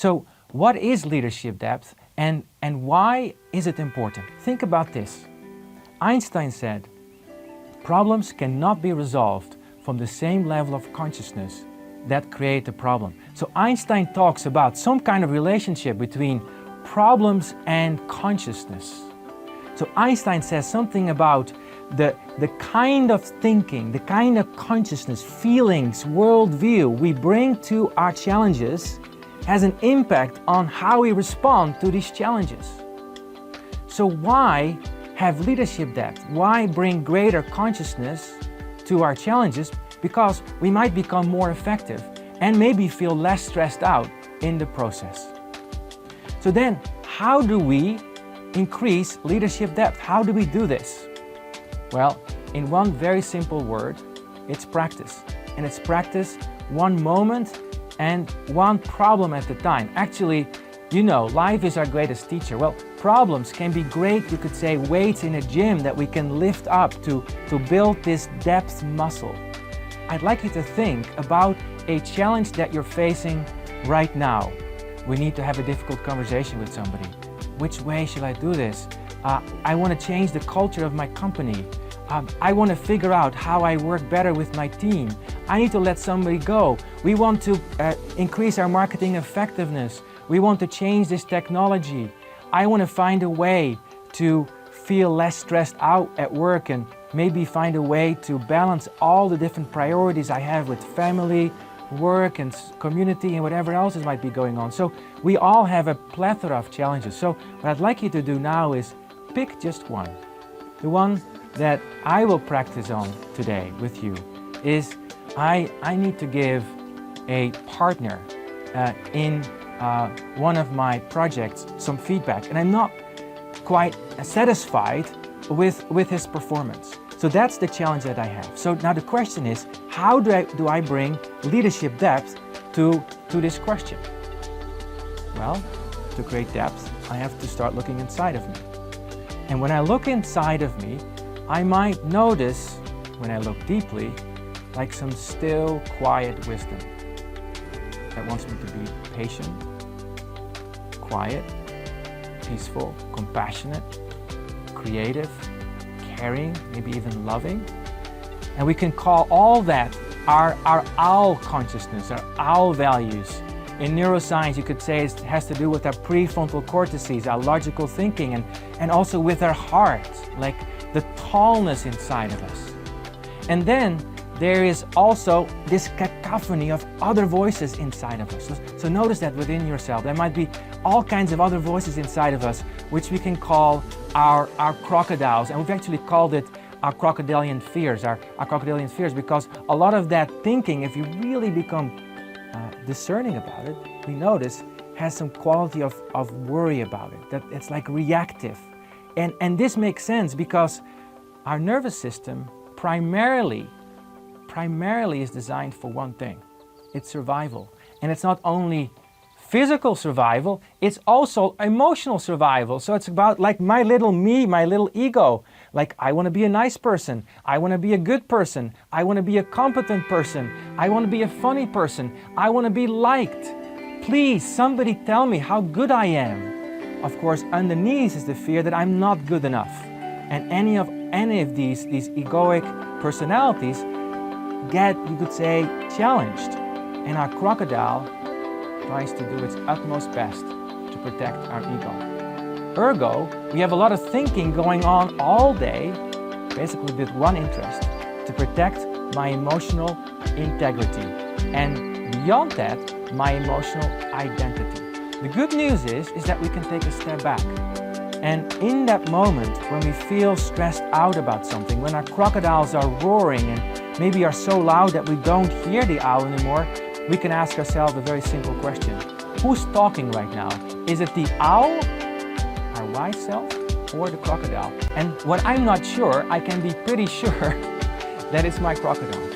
So what is leadership depth and why is it important? Think about this. Einstein said, problems cannot be resolved from the same level of consciousness that create the problem. So Einstein talks about some kind of relationship between problems and consciousness. So Einstein says something about the kind of thinking, the kind of consciousness, feelings, worldview we bring to our challenges has an impact on how we respond to these challenges. So why have leadership depth? Why bring greater consciousness to our challenges? Because we might become more effective and maybe feel less stressed out in the process. So then, how do we increase leadership depth? How do we do this? Well, in one very simple word, it's practice. And it's practice one moment and one problem at a time. Actually, you know, life is our greatest teacher. Well, problems can be great, you could say, weights in a gym that we can lift up to build this depth muscle. I'd like you to think about a challenge that you're facing right now. We need to have a difficult conversation with somebody. Which way should I do this? I want to change the culture of my company. I want to figure out how I work better with my team. I need to let somebody go. We want to increase our marketing effectiveness. We want to change this technology. I want to find a way to feel less stressed out at work and maybe find a way to balance all the different priorities I have with family, work and community and whatever else might be going on. So we all have a plethora of challenges. So what I'd like you to do now is pick just one. The one that I will practice on today with you is I need to give a partner in one of my projects some feedback, and I'm not quite satisfied with his performance. So that's the challenge that I have. So now the question is, how do I bring leadership depth to this question? Well, to create depth, I have to start looking inside of me. And when I look inside of me, I might notice, when I look deeply, like some still, quiet wisdom that wants me to be patient, quiet, peaceful, compassionate, creative, caring, maybe even loving. And we can call all that our owl consciousness, our owl values. In neuroscience, you could say it has to do with our prefrontal cortices, our logical thinking, and also with our heart, like the tallness inside of us. And then there is also this cacophony of other voices inside of us. So notice that within yourself. There might be all kinds of other voices inside of us, which we can call our crocodiles. And we've actually called it our crocodilian fears, our crocodilian fears, because a lot of that thinking, if you really become discerning about it, we notice has some quality of worry about it, that it's like reactive. And this makes sense because our nervous system primarily is designed for one thing. It's survival. And it's not only physical survival, it's also emotional survival. So it's about like my little me, my little ego. Like, I want to be a nice person. I want to be a good person. I want to be a competent person. I want to be a funny person. I want to be liked. Please, somebody tell me how good I am. Of course, underneath is the fear that I'm not good enough. And any of these egoic personalities get, you could say, challenged. And our crocodile tries to do its utmost best to protect our ego. Ergo, we have a lot of thinking going on all day, basically with one interest, to protect my emotional integrity. And beyond that, my emotional identity. The good news is that we can take a step back. And in that moment, when we feel stressed out about something, when our crocodiles are roaring and maybe are so loud that we don't hear the owl anymore, we can ask ourselves a very simple question. Who's talking right now? Is it the owl, our wise self, or the crocodile? And when I'm not sure, I can be pretty sure that it's my crocodile.